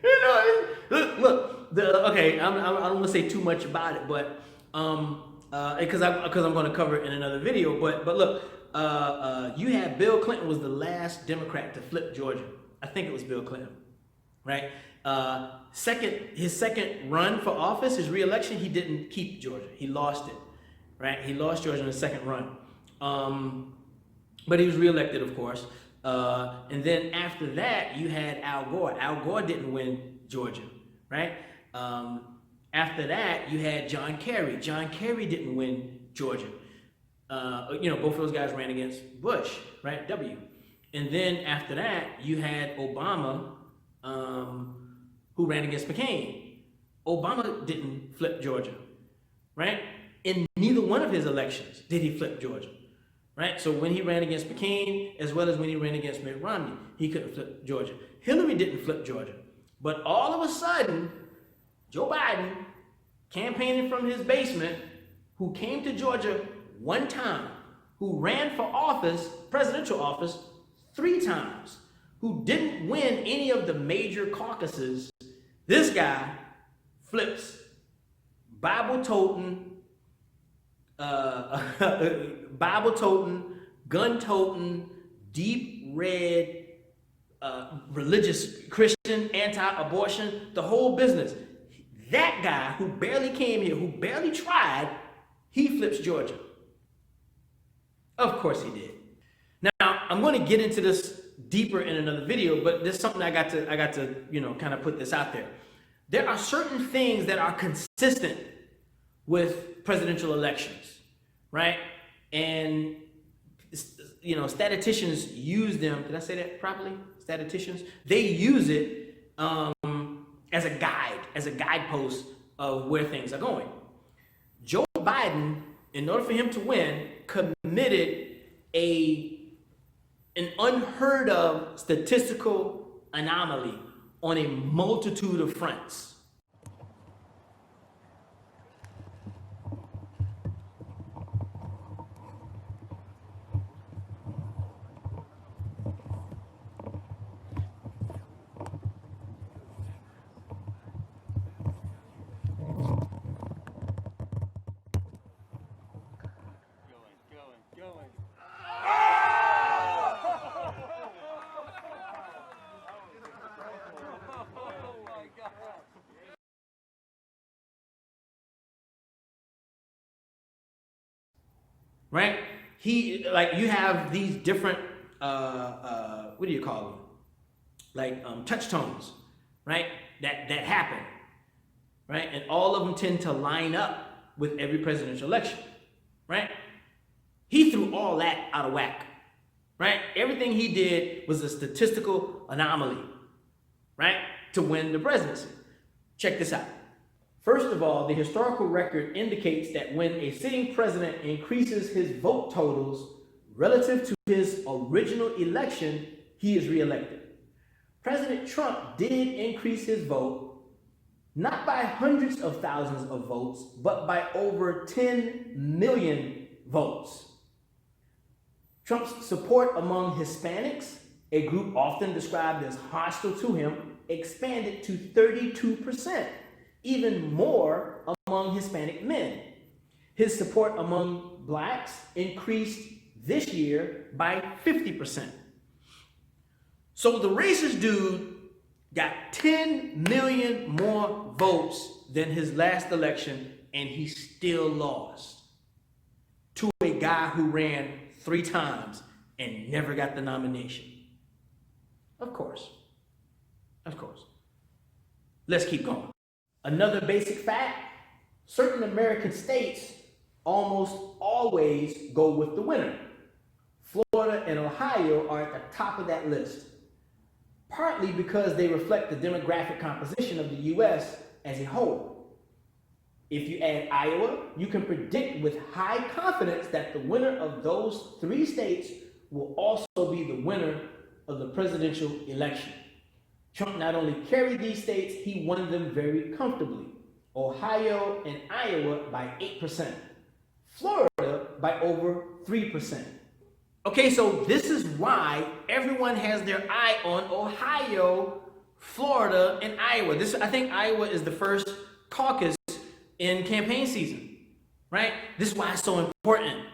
You know, look. Okay, I don't want to say too much about it, but because I'm going to cover it in another video. But look, you had Bill Clinton was the last Democrat to flip Georgia. I think it was Bill Clinton, right? His second run for office, his re-election, he didn't keep Georgia. He lost it, right? He lost Georgia in the second run. But he was re-elected, of course. And then after that, you had Al Gore. Al Gore didn't win Georgia, right? After that, you had John Kerry. John Kerry didn't win Georgia. Both of those guys ran against Bush, right? W. And then after that, you had Obama, who ran against McCain. Obama didn't flip Georgia, right? In neither one of his elections did he flip Georgia, right? So when he ran against McCain, as well as when he ran against Mitt Romney, he couldn't flip Georgia. Hillary didn't flip Georgia. But all of a sudden, Joe Biden, campaigning from his basement, who came to Georgia one time, who ran for office, presidential office, 3 times, who didn't win any of the major caucuses, this guy flips Bible-toting, gun-toting, deep red, religious Christian, anti-abortion, the whole business. That guy who barely came here, who barely tried, he flips Georgia. Of course he did. Now, I'm going to get into this deeper in another video, but there's something I got to kind of put this out there. There are certain things that are consistent with presidential elections, right? And statisticians use them. Did I say that properly? Statisticians, they use it as a guidepost of where things are going. Joe Biden, in order for him to win, committed an unheard of statistical anomaly on a multitude of fronts. Right? You have these different, what do you call them? Touch tones, right? That happen, right? And all of them tend to line up with every presidential election, right? He threw all that out of whack, right? Everything he did was a statistical anomaly, right? To win the presidency. Check this out. First of all, the historical record indicates that when a sitting president increases his vote totals relative to his original election, he is reelected. President Trump did increase his vote, not by hundreds of thousands of votes, but by over 10 million votes. Trump's support among Hispanics, a group often described as hostile to him, expanded to 32%. Even more among Hispanic men. His support among blacks increased this year by 50%. So the racist dude got 10 million more votes than his last election, and he still lost to a guy who ran 3 times and never got the nomination. Of course. Let's keep going. Another basic fact, certain American states almost always go with the winner. Florida and Ohio are at the top of that list, partly because they reflect the demographic composition of the U.S. as a whole. If you add Iowa, you can predict with high confidence that the winner of those 3 states will also be the winner of the presidential election. Trump not only carried these states, he won them very comfortably. Ohio and Iowa by 8%. Florida by over 3%. Okay, so this is why everyone has their eye on Ohio Florida, and Iowa. I think Iowa is the first caucus in campaign season, right? This is why it's so important,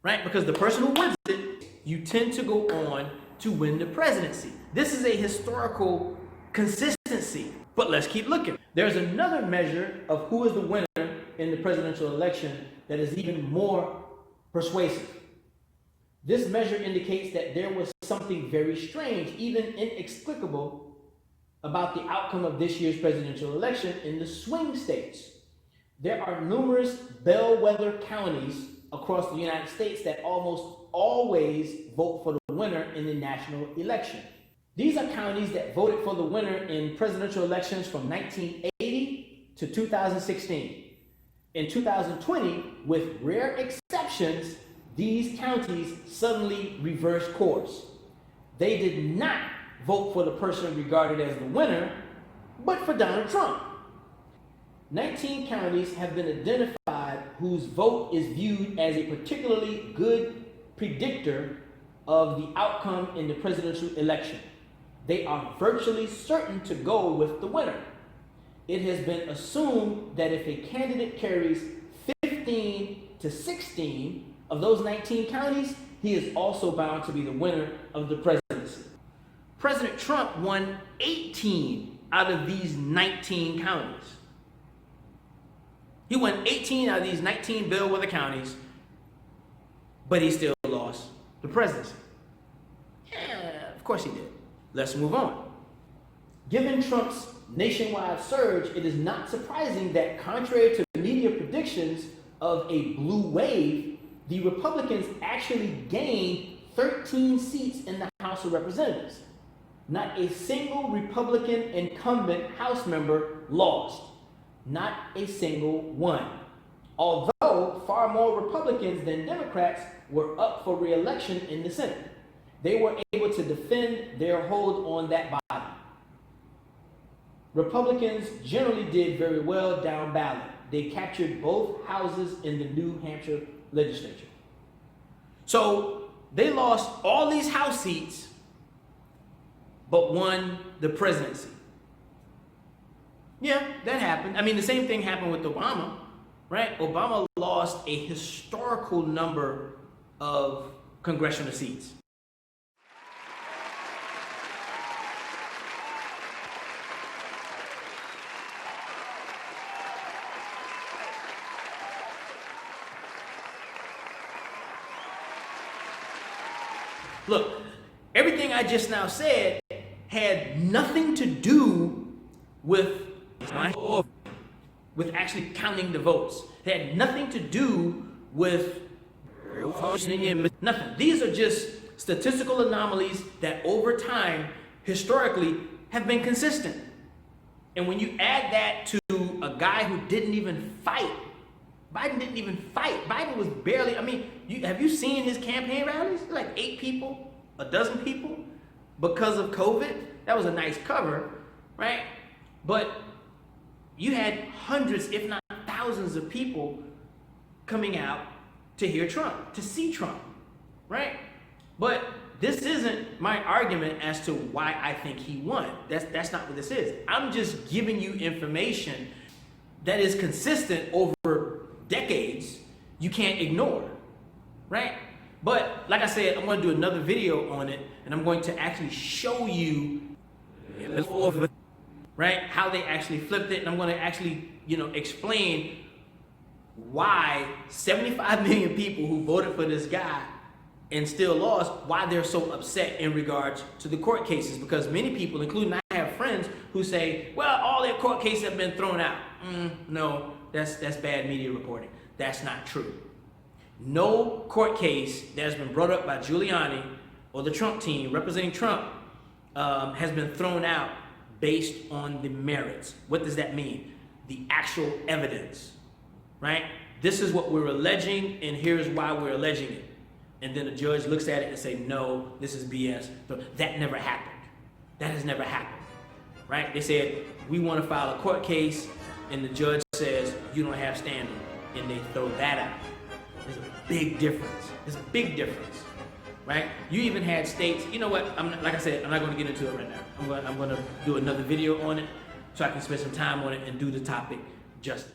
right? Because the person who wins it, you tend to go on to win the presidency. This is a historical consistency, but let's keep looking. There's another measure of who is the winner in the presidential election that is even more persuasive. This measure indicates that there was something very strange, even inexplicable, about the outcome of this year's presidential election in the swing states. There are numerous bellwether counties across the United States that almost always vote for the winner in the national election. These are counties that voted for the winner in presidential elections from 1980 to 2016. In 2020, with rare exceptions, these counties suddenly reversed course. They did not vote for the person regarded as the winner, but for Donald Trump. 19 counties have been identified whose vote is viewed as a particularly good predictor of the outcome in the presidential election. They are virtually certain to go with the winner. It has been assumed that if a candidate carries 15 to 16 of those 19 counties, he is also bound to be the winner of the presidency. President Trump won 18 out of these 19 counties. He won 18 out of these 19 bellwether counties, but he still lost the presidency. Yeah, of course he did. Let's move on. Given Trump's nationwide surge, it is not surprising that contrary to media predictions of a blue wave, the Republicans actually gained 13 seats in the House of Representatives. Not a single Republican incumbent House member lost. Not a single one. Although far more Republicans than Democrats were up for re-election in the Senate. They were able to defend their hold on that body. Republicans generally did very well down ballot. They captured both houses in the New Hampshire legislature. So they lost all these House seats, but won the presidency. Yeah, that happened. I mean, the same thing happened with Obama, right? Obama lost a historical number of congressional seats. Look, everything I just now said had nothing to do with actually counting the votes. It had nothing to do with nothing. These are just statistical anomalies that over time, historically, have been consistent. And when you add that to a guy who didn't even fight, Biden didn't even fight. Biden was barely, I mean, have you seen his campaign rallies? Like 8 people, a dozen people because of COVID. That was a nice cover, right? But you had hundreds, if not thousands of people coming out to hear Trump, to see Trump, right? But this isn't my argument as to why I think he won. That's not what this is. I'm just giving you information that is consistent over decades you can't ignore, right? But like I said, I'm going to do another video on it, and I'm going to actually show you, right, how they actually flipped it, and I'm going to actually, explain why 75 million people who voted for this guy and still lost, why they're so upset in regards to the court cases. Because many people, including I have friends who say, well, all their court cases have been thrown out. No, that's bad media reporting. That's not true. No court case that has been brought up by Giuliani or the Trump team representing Trump has been thrown out based on the merits. What does that mean? The actual evidence, right? This is what we're alleging, and here's why we're alleging it. And then the judge looks at it and say, no, this is BS. That never happened. That has never happened, right? They said, we want to file a court case, and the judge says, you don't have standing, and they throw that out. There's a big difference. There's a big difference, right? You even had states, you know what, like I said, I'm not gonna get into it right now. I'm gonna do another video on it so I can spend some time on it and do the topic justice.